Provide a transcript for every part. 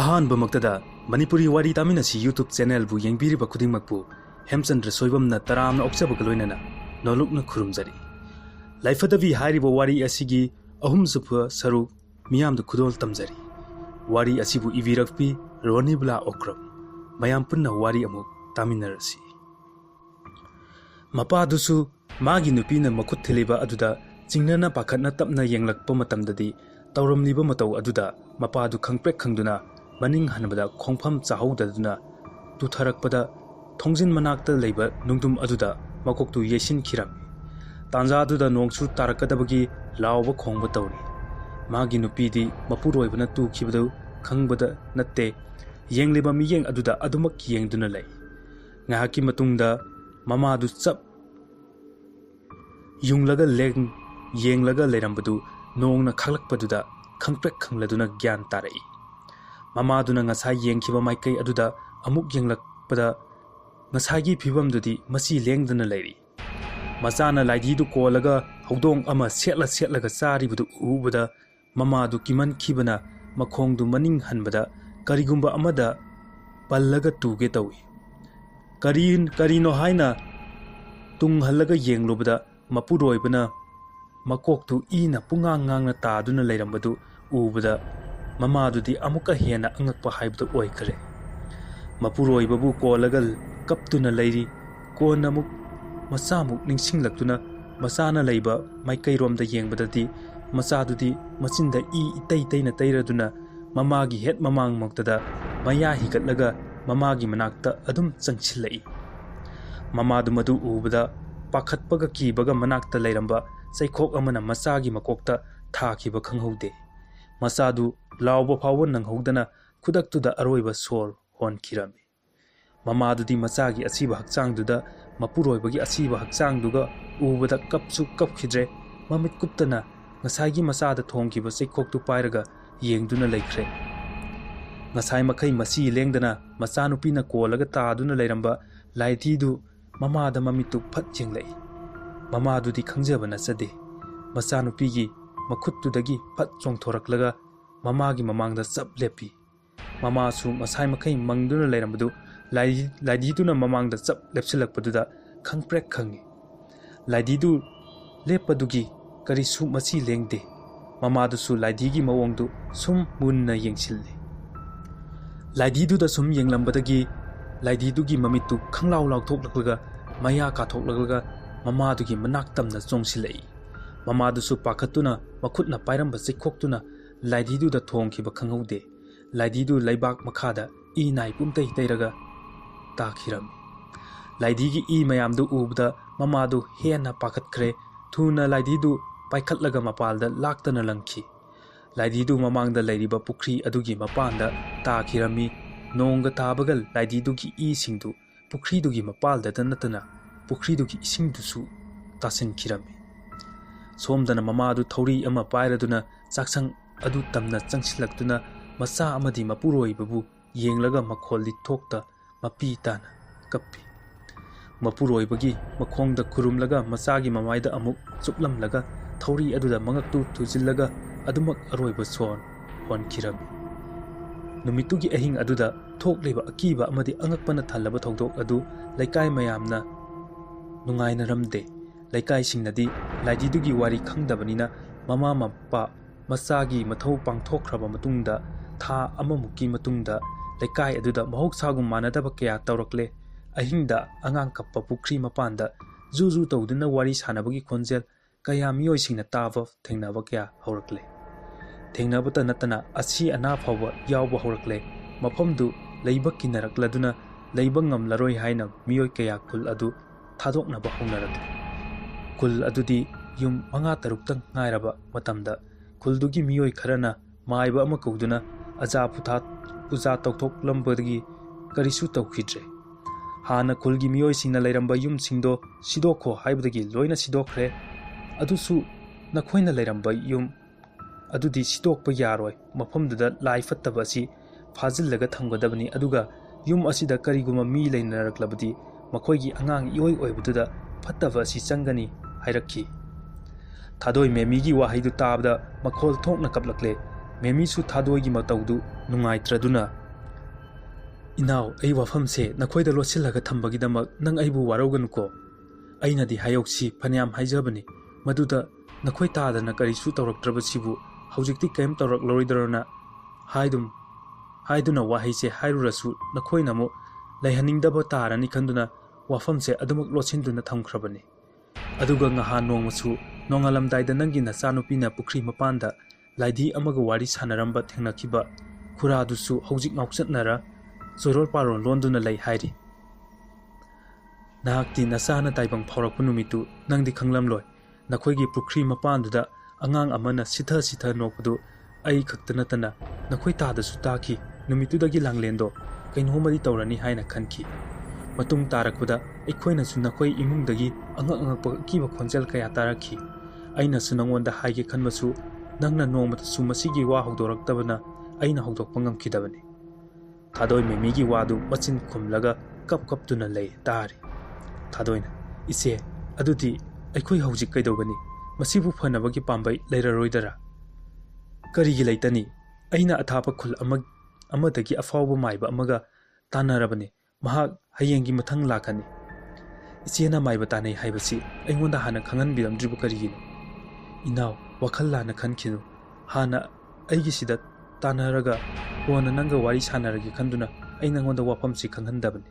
अहानबमक्तदा मणिपुरी वारी तामिनसी YouTube channel बु येंगबिरिबा खुदिंगमकपु हेमचंद्र सोइबमना तरामना ओक्चबग लोइनना नोलुकना खुरुमजरी लाइफदबी हारिबो वारी असिगी अहुमसुफ सरुक मियामदु खुदोल तमजरी वारी असिबु इविरकपी रोनिबला ओक्रम मयाम पुन्ना वारी अमुक तामिनरसी मपादुसु मागी नुपीना मखुत थेलिबा अदुदा चिंगनना पाखतना तपना येंगलकपा मतमददी तौरमलिबा मतौ अदुदा मपादु खंगप्रेक खंगदुना मनिंग हनबदा खोंफम चाहौददुना तुथरकपदा थोंजिन मनाक्ता लेबा नुंगदुम अदुदा मकोक्तु येसिन खिराम तांजादुदा नोंगसु तारकदबगी लावबा खोंबा तौरी मागी नुपीदी मपुरोइबना तुखिबदु खंगबदा नत्ते येंगलिबा मियेंग अदुदा अदुमक येंगदुना लै ngaaki matungda mamadu chap yunglaga leng yenglaga leirambadu nongna khaglakpaduda khangprek khangladuna gyan tarai mamaduna ngasai yengkhiba maikai aduda amuk yenglakpada ngasagi phibamdudi masi lengdana leiri machana laidi du kolaga hodong ama setlaga charibudu ubuda mamadu kiman khibana makhongdu maning hanbada karigumba amada pallaga tuge tawi karino haina tung halaga yenglobada mapuroibana makoktu ina pungangang na taduna leirambadu ubada mamadudi amuka hena angakpa haibdu oikre mapuroibabu kolagal kaptuna leiri kona muk masamuk ningsinglakuna masana leiba maikairomda yengbadadi masadudi machinda itaitain tairaduna mamagi het mamang moktada maya higatlaga mamagi manakta adum changchilai mamadu madu ubada pakhatpaga kibaga manakta leiramba saikhok amana masagi makokta thakiba khanghaude masadu laawba fawa nanghodana khudaktuda aroiba sor hon khirami mamadudi masagi asiba hakchangduda mapuroibagi asiba hakchangduga ubada kapsu kapkhidre mamit kuptana ngasagi masada thongkiba saikhoktu pairaga yengduna leikhre ngasai makai masi lengdana masanupina kolaga taaduna leiramba laithidu mamada mamitu phat jenglai mamadudi khangjaba nasade masanupigi makhutudagi phat chongthoraklaga mamagi mamangda sab lepi mamasu masai makai mangduna leirambadu laididuna mamangda sab lepsilakpaduda khangprek khangi laididu lepadugi karisu masi lengde mamadusu laidigi mawongdu sum munna yengsilli laididuda sum yenglambadagi laididugi mamitu khanglaw lawthoklaga maya kathoklaga mamadugi manaktamna chongsilai mamadusu pakhatuna makhutna pairamba sikhoktuna laididuda thongkhiba khanghaude laididu laibak makhada i nai pumtai tairaga takhirami laidigi i mayamdu ubda mamadu hena pakhatkre thuna laididu paikhatlaga mapalda laktana langkhi laididu mamangda leiriba pukri adugi mapanda takhirami nongga tabagal laididugi i singdu pukri dugi mapalda tanatana pukri dugi isingdusu tasin khirami somdana mamadu thauri ama pairaduna chaksang adu tamna changsilaktuna masa amadi mapuroibabu yenglaga makholi thokta mapi tana kappi mapuroibagi makhongda kurumlaga masagi mamaida amuk chuplamlaga thauri aduda mangaktu thujillaga adumak aroiba son hon khirami numitugi ahing aduda thokleba akiba amadi angakpana thalaba thogdok adu laikai mayamna nungaina ramde laikai singnadi laididugi wari khangdabanina mama mappa masagi mathau pangthokhraba matungda tha amamuki matungda laikai aduda mahoksagum manadaba kya tawrakle ahingda angang kappa pukri mapanda juju tawduna wari sanabagi khonjel kaya miyoi singna tava thengnaba kya haurakle thengnabata natana asi ana phawa yawba haurakle mafamdu leiba kinarakladuna leiba ngamlaroi haina miyoi kaya khul adu thadoknaba haunarakle kul adudi yum manga taruktang ngairaba matamda kuldugi miyoi kharana maiba ama kauduna aja putha puja tawthok lambadagi karisu tawkhidre hana kulgi miyoi singna leiramba yum singdo sidokho haibadagi loina sidokhre adusu nakhoina leiramba yum adudi sidokpa yaroi mafamduda lai fattaba si fajillaga thamgadabani aduga yum asida kariguma mi leinaraklabadi makhoigi angang ioi oibududa fattaba si changani hairakhi thadoi memigi wahaidu tabda makhol thokna kaplakle Memisu Tadoi Mataudu, Nungai Traduna. Inau, a wafam se, Nakoida Losilaga Tambagidama, Nang Aibu Waroganuko. Aina di Hayoksi, Paniam Hijabani, Maduda, Nakoita, the Nakarisu Torok Trabasibu, Haujikti came to Rock Loriderona, Haidum, Haiduna Wahise, Hairurasu, Nakoinamo, Lahaning Dabatar and Nikanduna, Wafam se, Adamuk Losinduna Town Krabani. Aduga Naha Nomasu, Nongalam died the Nangina Sanupina Pukri Mapanda, Ladi Amagawari Sanaramba Tengnakiba, Kuradusu, Hojik Noxet Nara, Zorol Paron, London lay Heidi. Nahakti Nasana Taibang Porapunumitu, Nangdi Kanglam Loy, Nakogi Pukri Mapanduda, Angang Amana Sita Sita Nopudu, Ai Kaktanatana, Nakoita the Sutaki, Numitudagi Langlendo, Kainhomadi Taurani Haina Kanki. Matung Tarakuda, Equina Sunakoi Imundagi, Kiba Konzel Kayataraki, Aina Sunangon the Haige Kanmasu, Nangna Nomata Sumasigi Wahodorak Tabana, Aina Hodok Pangam Kidabani. Tadoi Memigi Wadu, Matsin Kumlaga, Cup Tuna lay, Dari. Tadoina, Ise, Aduti, Equi Hojik Kaidogani, Masibu Panabaki Pambai, later Roidera. Karigi Laitani, Aina Atapa Kul Amataki Afauba Maiba Amaga, Tana Rabani, Mahak, Hayengi Matang Lakani. Isiana Maibatane Haibasi, I wonder Hana Kangan Bilam Dribukari. Inau, Wakala Nakankinu, Hana, Aigisida, Tana Raga, Wana Nanga Waris Hanaragi Kanduna, Aina on the Wapamsi Kangan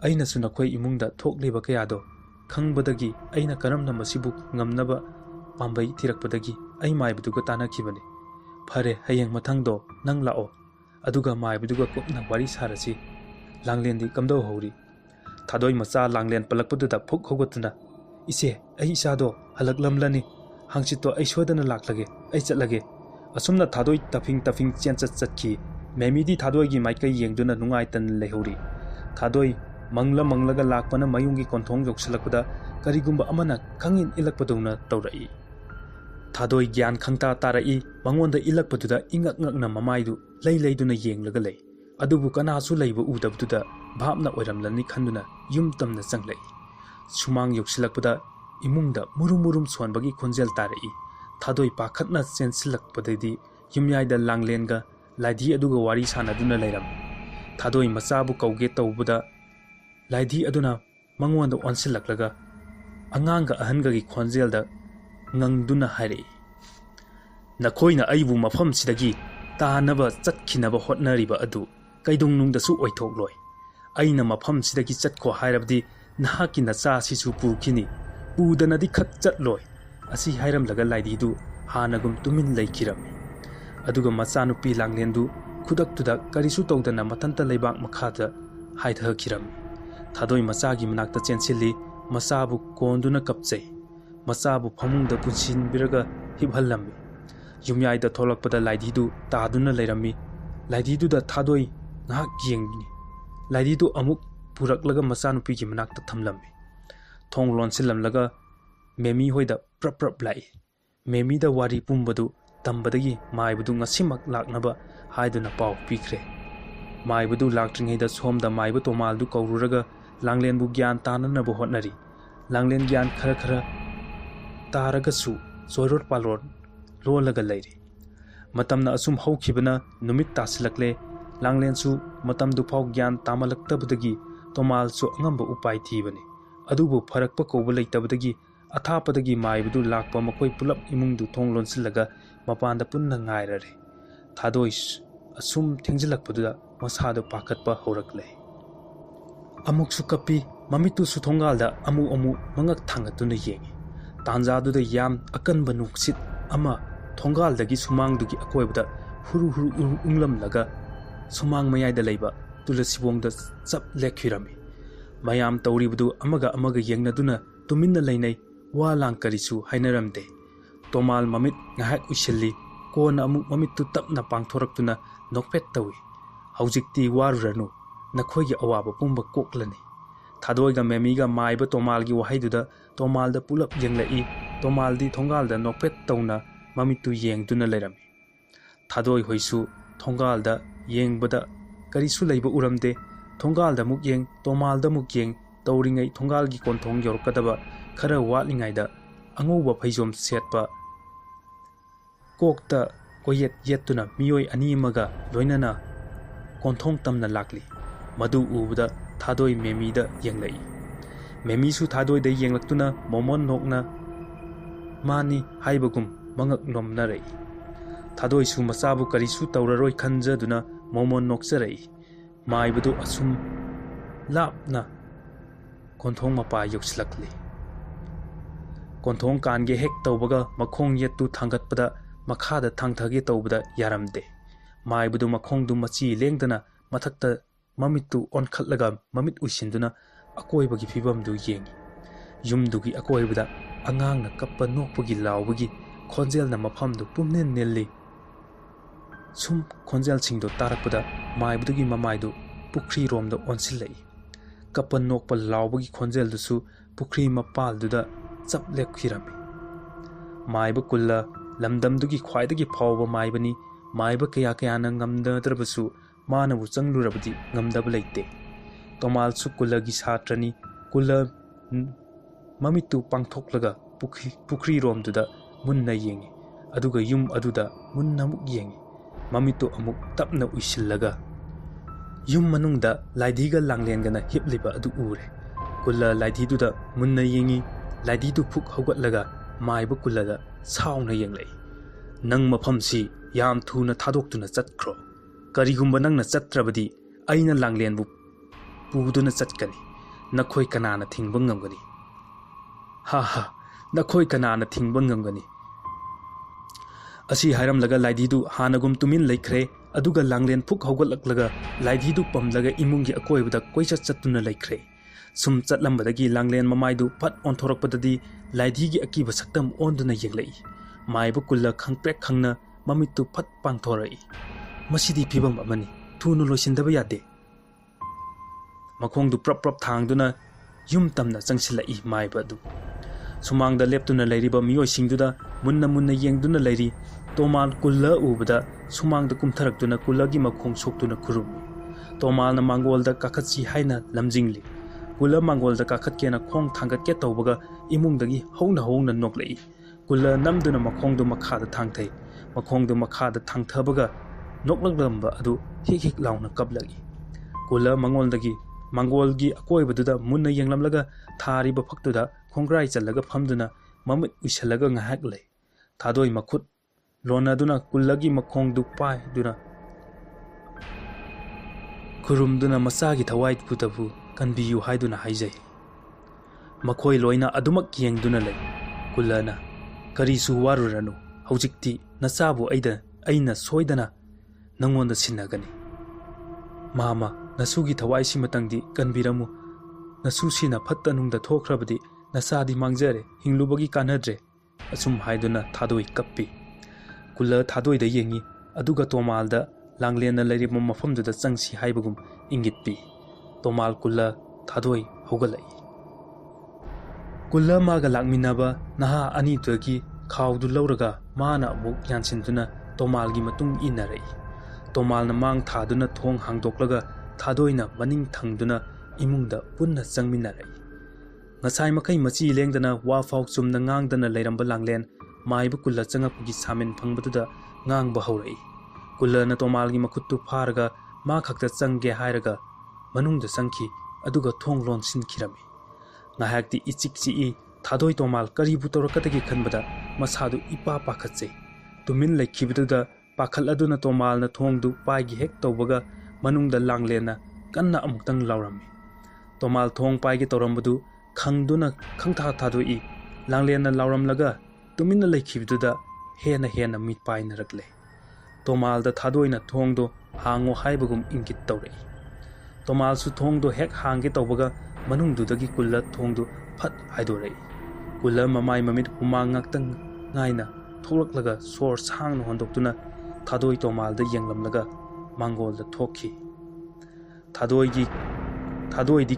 Aina Sunakoi Imunda talk labor Kayado, Kang Badagi, Aina Karam Namasibu, Ngamnaba, Pambai Tirakpadagi, Ai Mai Budugatana Kibani. Pare Hayang Matangdo, Nang Lao, Aduga Mai Buduga Kopna Waris Harasi, Langlendi Kamdo Hori. Tadoi Masa Langland Palapuda Pok Hogotana. Ise, Aisado, Halaglam Lani, Hangchito Aishodana Laklage, Aichalage. Asumna Tadoi Tapping Chansatki, Memidi Tadoigi Maika Yangduna Nungaitan Lehori. Tadoi Manglaga Lakpana Mayungi Kontong Yoksalakuda, Karigumba Amana, Kangin Ilakpaduna Taurai. Tadoi Gyan Kangta Tarai, Mangwanda Ilakpatuda, Ingakna Mamaidu, Layduna Yang Lagale. Adubukana Sulaibu Udabduda, Babna Oramlani Kanduna, Yumtam the Sanglay. Sumang Yoksilakuda, Imunda, Murum Swanbagi Konzel Tarai. Tadoi Pakatna Sensilak Padadi, Yumyai the Langlenga, Ladi Aduga Waris Hanaduna Layram. Tadoi Masabu Kaugeta Ubuda, Ladi Aduna, Mangwan the Onsilaklaga, Anganga Ahangagi Konzelda, Nangduna Hari. Nakoina Aibu Mafam Sidagi, Tahanaba Zatkinaba Hotnariba Adu, Kaidung Nung the Su Oitok Loy. Aina Mafam Sidagi Zatko Hirabdi, Nahaki Nasa Sisu Pukini, Udanadi Kat Zat Loy. Asi Hiram Laga Laididu, Hanagum Tumin Laikiram. Aduga Masanupi Langlendu, Kudak to the Karisuto the Namatanta Lebak Makata, hide her kiram. Tadoi Masagi Manakta Chensili, Masabu Konduna Kapse, Masabu Pamung the Punchin Biraga, Hibhalami. Yumyai the Tolakpada Laididu, Taduna Lerami, Laididu the Tadoi, Nak Yengni, Laididu Amuk, Puraklaga Masanupi Manakta Tamlami. Tong Lonsilam Laga, Memi Hoida Prap Lai. Memi the Wari Pumbadu, Tambadagi, Mai Budunga Simak Laknaba, Hiduna Pau Pikre. Mai Budu Lactring the Som the Mai Butomaldu Kauraga, Langlen Bugian Tananabu Hotnari, Langlen Gian Karakara, Taragasu, Soror Palor, Rolaga Lady. Matamna Asum Hokibana, Numit Tasilakle, Langlen Su, Matam Dupau Gian Tamalak Tabudagi, Tomal so Number Upai Tibani. Adubu Parakpako Tabudagi, Atapadagi Mai Budu Lakpa Makoi Pulap Imundu Tong Lonsilaga, Mapanda Punna Nairare. Tadois, Asum Tingzilak Puda, Masado Pakatpa Horakle. Amuk Sukapi, Mamitu Sutongalda, Amu, Mangak Tangatuna Yang. Tanzadu the Yam, Akan Banuksit, Ama, Tongal the Gisumang Duki Akoibda, Huru Umlam Laga, Sumang Mayai the Labor, Tulasibong the Sub Lekirami. Mayam Tauribudu Amaga Yang Naduna, Tumina Lane, Walang Karisu, Haineramde. Tomal Mamit, Nahak Ushili, Kona Amuk Mamitu Tapna Pangtoraktuna, Nokpetawi. Haujikti Warranu, Nakoya Awaba Pumba Koklani. Tadoiga Memiga Maiba Tomalgi Wahaiduda, Tomal the Pulap Yanglai, Tomal di Tongal the Nokpet Tona, Mamitu Yang Duna Lerami. Tadoi Hoisu, Tongal the Yang Bada, Karisu Labor Uramde, Tongal the Mukyang, Tomal the Mukyang, Tauring a Tongalgi Kontong Yorkadaba, Kara Watling Ida, Angoba Pajom Setpa Kokta koyet yettuna miyoi ani amaga loinana konthong tamna lakli madu ubda thadoi memi da yenglai memi su thadoi da yenglaktuna momon nokna mani haibagum mangak nomna rei thadoi su masabu karisu tawraroi khanjaduna momon noksarai maibadu asum lapna konthong mapa yokslakli konthong kange hek tawbaga makhong yettu thangatpada makhada thangthage tawbada yaramde maibadu makhongdu machi lengdana mathakta mamittu onkhatlaga mamit uisinduna akoibagi phibamdu yengi yumdugi akoibada angangna kappa nokpagi lawbagi khonjelna mafamdu pumnen nelli sum khonjel singdo tarakpada maibudugi mamaidu pukri romda onsilai kappa nokpa lawbagi khonjeldusu pukri mapalduda chaplekkhirami maibu kulla lamdamdugi khwaidagi phawba maibani maiba kaya kayana ngamdadrabasu manabu changlurabadi ngamdaba leite tomal su kullagi satrani kulla mamitu pangthoklaga pukri romduda munna yengi aduga yum aduda munna muk yengi mamitu amuk tapna uisillaga yum manungda laidhiga langlengana hipliba adu ure kulla laidhiduda munna yengi laidhidu phuk haugatlaga maiba kullada sauna yenglai nang mafamsi yam thuna thadoktuna chatkro karigumba nangna chatrabadi aina langlenbu puduna chatkani nakhoi kanana thingba ngamgani ha ha nakhoi kanana thingba ngamgani asi hairamlaga laidhidu hanagum tumin laikhre aduga langlen phuk haugatlaklaga laidhidu pamlaga imungi akoibada koichat chattuna laikhre sum chatlambadagi langlen mamaidu phat onthorakpadadi laidhigi akiba saktam onduna yenglai maibu kulla khangprek khangna mamitu phat pangthorai masidi phibam amani thunu loisindaba yade makhongdu prap prap thangduna yum tamna changsilai maibadu sumangda leptuna leiriba miyoi singduda munna munna yengduna leiri tomal kulla ubada sumangda kumtharakduna kullagi makhong soktuna khurum tomalna mangolda kakhatsi haina lamjingli kulla mangolda kakhatkena khong thangatke tawbaga imungdagi howna noklei kulla namduna makhongdu makhada thangthai makhongdu makhada thangthabaga noklaglamba adu hik launa kablagi kulla mangolgi akoibaduda munna yenglamlaga thariba phaktuda khongrai challaga phamduna mamit uisalaga ngahak lei thadoi makhut lonaduna kullagi makhongdu pai duna kurumduna masagi thawai putabu kanbiyu haiduna haijai makhoi loina adumak yengduna lei kullana karisu waruranu haujikti nasabu aina soidana nangonda sinagani mama nasugi thawai simatangdi kanbiramu nasusina phattanungda thokrabadi nasadi mangjare hinglubagi kanadre asum haiduna thadoi kappi kulla thadoi da yengi aduga tomalda langlena leiriba mafamduda changsi haibagum ingitpi tomal kulla thadoi hogalai kulla maga lakminaba naha ani tuagi khawdu lauraga mana amuk yansinduna tomalgi matung inarai tomalna mang thaduna thong hangdoklaga thadoina maning thangduna imungda punna changminarai ngasai makai machi lengdana wa faw chumna ngangdana leiramba langlen maibu kulla changapgi samen phangbaduda ngangba haurai kulla na tomalgi makhuttu pharaga ma khakta changge hairaga manungda sangki aduga thong lon sinkhirami ngahakti ichikchi thadoi tomal karibu torakatagi khanbada masadu ipa pakhatse tumin laikhibuda pakhal aduna tomalna thongdu paigi hek tawbaga manungda langlena kanna amuktang laurami tomal thong paigi torambudu khangduna khangtha thadoi langlena lauramlaga tuminna laikhibuda hena mit paina rakle tomalda thadoina thongdo hango haibagum ingit tawrei tomal su thongdo hek hange tawbaga manungdudagi kulla thongdu phat haidorei kulla mamai mamit humang ngaktang ngaina tholaklaga sor sang hondoktuna thadoi tomalda yenglamlaga mangolda thokhi thadoi di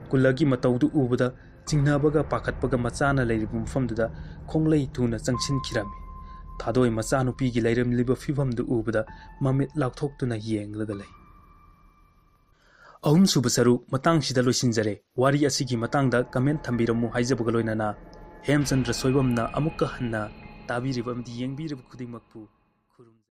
kullagi matawdu ubada chingnabaga pakhatpaga machana leiribum famduda khonglei tuna changsin khirami thadoi machanu pigi leiram liba fibamdu ubada mamit lakthoktuna yenglaga lei ahum suba saruk matang sida loisinjare wari asigi matangda comment thambiramu haijabga loinana Hemchandra Soibamna amukka hanna tabiribamdi yengbirib khudingmakpu